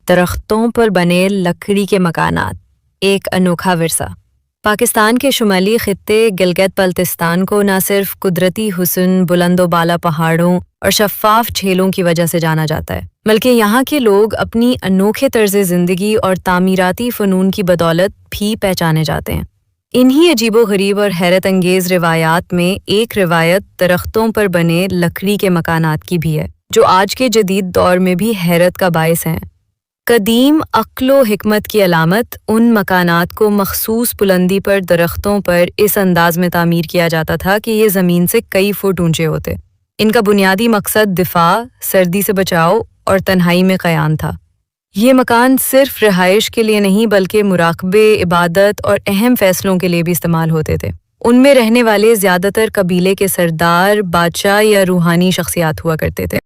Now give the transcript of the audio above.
درختوں پر بنے لکڑی کے مکانات، ایک انوکھا ورثہ۔ پاکستان کے شمالی خطے گلگت بلتستان کو نہ صرف قدرتی حسن، بلند و بالا پہاڑوں اور شفاف جھیلوں کی وجہ سے جانا جاتا ہے، بلکہ یہاں کے لوگ اپنی انوکھے طرز زندگی اور تعمیراتی فنون کی بدولت بھی پہچانے جاتے ہیں۔ انہی عجیب و غریب اور حیرت انگیز روایات میں ایک روایت درختوں پر بنے لکڑی کے مکانات کی بھی ہے، جو آج کے جدید دور میں بھی حیرت کا باعث ہیں۔ قدیم عقل و حکمت کی علامت، ان مکانات کو مخصوص بلندی پر درختوں پر اس انداز میں تعمیر کیا جاتا تھا کہ یہ زمین سے کئی فٹ اونچے ہوتے۔ ان کا بنیادی مقصد دفاع، سردی سے بچاؤ اور تنہائی میں قیام تھا۔ یہ مکان صرف رہائش کے لیے نہیں بلکہ مراقبے، عبادت اور اہم فیصلوں کے لیے بھی استعمال ہوتے تھے۔ ان میں رہنے والے زیادہ تر قبیلے کے سردار، بادشاہ یا روحانی شخصیات ہوا کرتے تھے۔